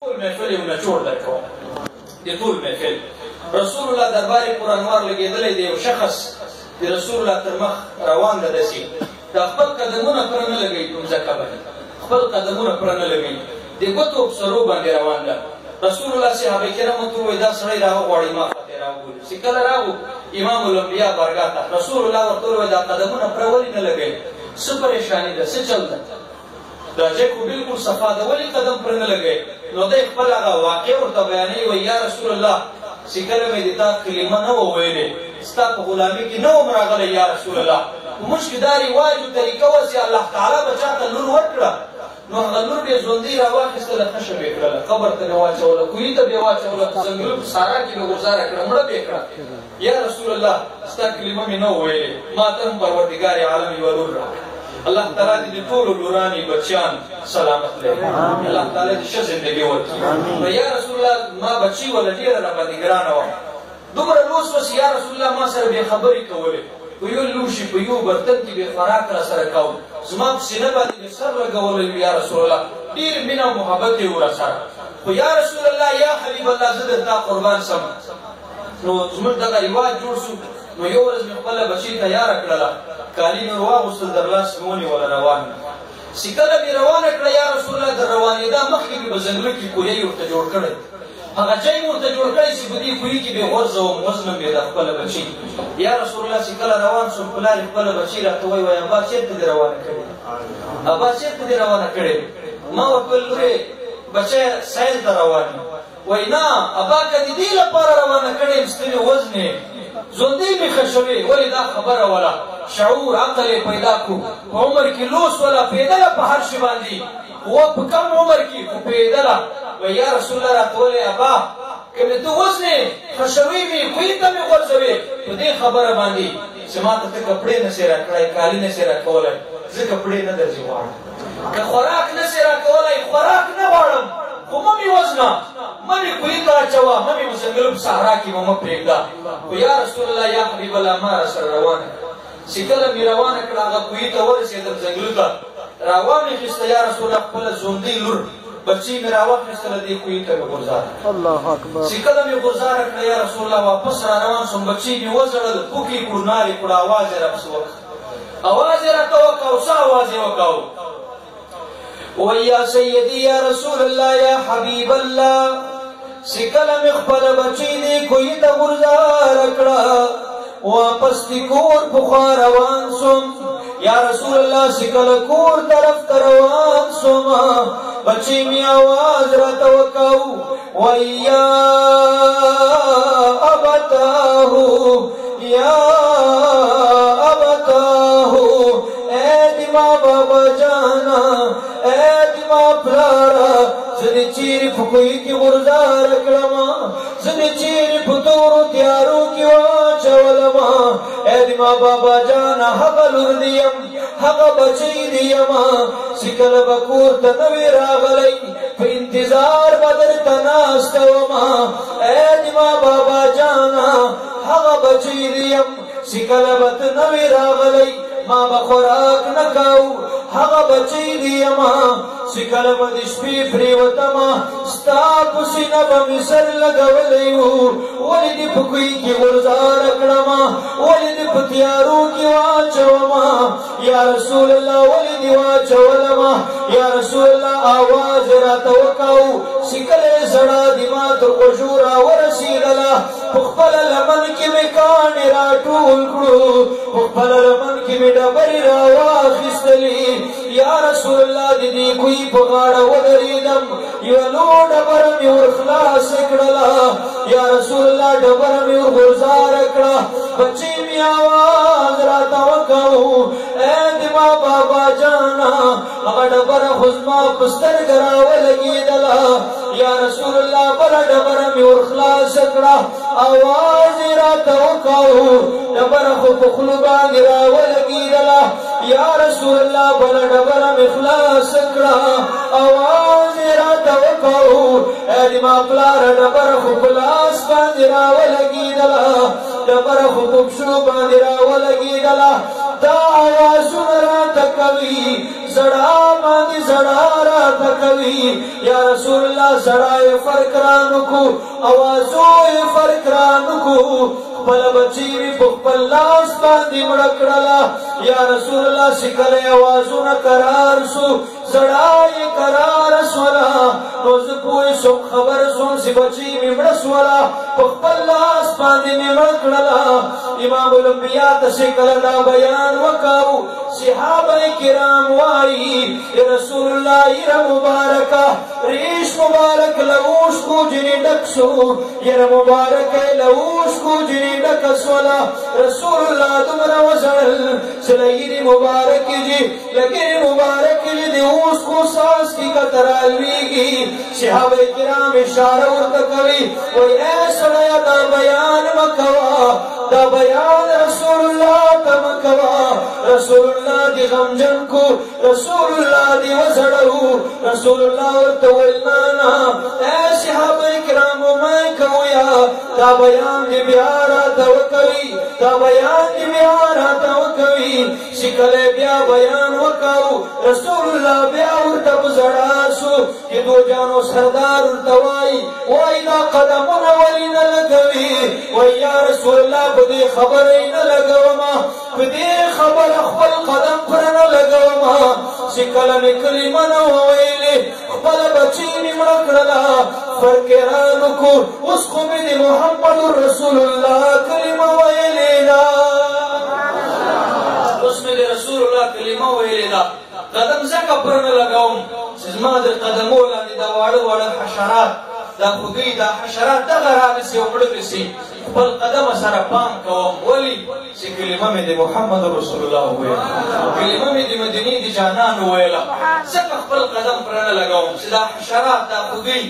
ټول محفل یو نچوړ درکوم د ټول محفل رسول الله دربار قرآنوار لګېدلی د یو شخص د رسول الله تر مخ روان ده داسې دا خپل قدمونه پره نه لګوي کوم ځکه باندې خپل قدمونه پره نه لګوي د ګوتو په سرو باندې روان ده رسول الله صحابه کرامو ته وویل دا سړی راوغواړي ما خواته یې راوبولي چې کله راغو امام الانبیا بارګاه ته رسول الله ورته وویل دا قدمونه پره ولې نه لګوي څه پریشاني ده څه چل ده دا چې خو بلکل صفا ده ولې قدم پرې نه لګوي نو دی خپل هغه واقع ورته بیانوي وایي یا رسول الله چې کله مې د تا کلمه نه وه ویلې ستا په غلامي کې نه وم راغلی یا رسول الله په موږ کې دا رواج و طریقه وه چې الله تعالی به چاته لور ورکړه نو هغه لور به یې ژوندۍ راواخېستله خښه به یې کړله قبر ته به یې واچوله کوهي ته به یې واچوله په ځنګلو په صحرا کې به غورځاره کړه مړه به یې کړه یا رسول الله ستا کلمه مې نه وه ویلې ما ته هم پروردګار عالم یوه لور راکړه الله تعالی دې د ټولو لورانې بچیان سلامت لري الله تعالی دې ښه زندګي ورکړي نو یا رسول الله ما بچي وله ډېره راباندې ګرانه وه دومره لوس وه چې یا رسول الله ما سره بې خبرې کولې په یو لوښي په یو برتن کې بې خوراک را سره کوم زما په سینه باندې مې سر لګولی وي یا رسول الله ډېر مینه او محبت یې ور سره خو یا رسول الله یا حبیب الله زه درته قربان سم نو زموږ دغه رواج جوړ شو نو یو ورځ مې خپله بچي تیاره کړله کالي مې ور واغوستل در لاس مې ونیوله روان چې کله مې روانه کړه یا رسول الله در روانېدا مخکې مې په ځنګله کې کوهی ورته جوړ کړی هغه ځای مې ورته جوړ کړی چې په دې کوهي کې به غورځوم وزنم بې د خپله بچي یا رسول الله چې کله روان شوم پلار یې خپله بچي راته وایي وایي ابا چېرته دې روانه کړې ابا چېرته دې روانه کړې ما ورته ویل لورې بچی سیل ته روان یم وایي نه ابا که د دې لپاره روانه کړې یم ستنې وزنې ژوندۍ مې خښوې ولې دا خبره وله شعور عقل یې پیدا کړو په عمر کې لوس وله پیدله په هر شي باندې خو په کم عمر کې خو پیدله وایي یا رسول الله راته ویلې ابا که مې ته وزنې خښوې مې کوهي ته مې غورځوې په دې خبره باندې چې ما ته ته کپړې نسې راکړی کالي نسې راکولی زه کپړې نه درځې غواړم که خوراک نسې راکولی خوراک نه غواړم خو مه مې وزنه مه مې کوهي ته اچوه مه مې په ځنګلو په صحرا کې مه پرېږده خو یا رسول الله یا حبیب الله ما را سره روانه چې کله مې روانه کړه هغه کوهي ته ورسېدم ځنګلو ته راوانې خېسته یا رسول الله خپله ژوندۍ لور بچی مې راواخېستله دې کوهي ته مې غورځاره چې کله مې غورځاره کړه یا رسول الله واپس را روان شوم بچي مې وزړل پوکې کړو نارې کړو اواز یې راپسې وکړ اواز یې راته وکړ څه اواز یې وکړ وی یا سیدی یا رسول الله یا حبیب الله چې کله مې خپله بچی دې کوهي ته غورځاره کړه واپس دې کور پخوا روان سوم یا رسول الله چې کله کور طرف ته روان سوم بچی مې آواز راته وکړ وی یا ابتاه یا ابتاه اے دما بابا جانا اے دما پلارا زه دې چیرې په کوهي کې غورځاره کړمه زه دې چیرې په تورو تیارو کې واچولمه اے دما بابا جانا هغه لور دې یم هغه بچی دې یمه چې کله به کور ته نه وې راغلی په انتظار به درته ناسته ومه اے دما بابا جانا هغه بچی دې یم چې کله به ته نه وې راغلی ما به خوراک نه کوو هغه بچی دې یمه چې کله به د شپې پرېوتمه ستا په سینه به مې سر لګولی وو ولې دې په کوهي کې غورځاره کړمه ولې دې په تیارو کې واچومه یا رسول الله ولې دې واچولمه یا رسول الله آواز یې راته وکړ چې کله یې زړه دې ما تر غوږو راورسېدله په خپله لمن کې مې کاڼې راټول کړو په خپله لمن کې مې ډبرې راواخېستلې یا رسول الله د دې کوهي په غاړه ودرېدم یوه لویه ډبره مې ور خلاصه کړله یا رسول الله ډبره مې ور غورځاره کړه بچی مې آواز راته وکړ ای دما بابا جانا هغه ډبره خو زما په سترګه راولګېدله یا رسول الله بله ډبره مې ور خلاصه کړه آواز یې راته وکړ ډبره خو په خولو باندې راولګېدله یا رسول الله بله ډبره مې خلاصه کړه آواز یې راته وکړ ای دما پلاره ډبره خو په لاس باندې راولګېدله ډبره خو په پښو باندې راولګېدله دا آوازونه راته کوي زړه باندې زړه راته کوي یا رسول الله زړه یې فرق رانه کو اوازو یې فرق رانه کو خپل بچی مې په خپل لاس باندې مړه کړله یا رسول الله سکله اوازونه قرار سو زړه یې قرار سوله نو زه پوه شم خبر شوم چې بچی مې مړه سوله په خپل لاس باندې مې مړه کړله امام الانبیا ته سکله دا بیان وکاو صحابه کرام وایي رسول الله یره مبارکه ریش مبارک لوش کو جنې ډک شو یره مبارک لوش کو جنې ډک سوله رسول الله دومره وژړل چې لګېدې مبارک دي لګېدې مبارک دي اوس کو ساس کی کتر الویږي صحابه کرام اشاره ورته کوي وایي اے سړیه دا بیان مه کوه دا بیان رسول الله ته مه کوه رسول الله دی غمجن کو رسول الله دی وزړو رسول الله ورته ویل نه اے صحابه کرامو مه کویا دا بیان دی بیا راته وکوي دا بیان دی بیا راته وکوي چې کله بیا بیان وکاو رسول الله بیا ورته وزړا شو چې دو جانو سردار ورته وایي دا قدمونه ولې نه لګوي وایي یا رسول الله په دې خبره یې نه لګومه په دې خبره خپل قدم پر نه لګومه چې کله مې کلمه نه وویلې خپله بچی مې مړه کړله فرق یې رانه کو اوس خو مې د محمد رسول الله کلمه ویلې ده اوس مې د رسول الله کلمه ویلې ده قدم ځکه پر نه لګوم چې زما د قدمو لاندې دا واړه واړه حشرات دا خوږی دا حشرات دغه رانیسي او مړه کړي خپل قدم سره پام کوم ولې چې کلمه مې د محمد رسول الله وویله کلمه مې د مدینې د جانان وویله ځکه خپل قدم پر نه لګوم چې دا حشرات دا خوږی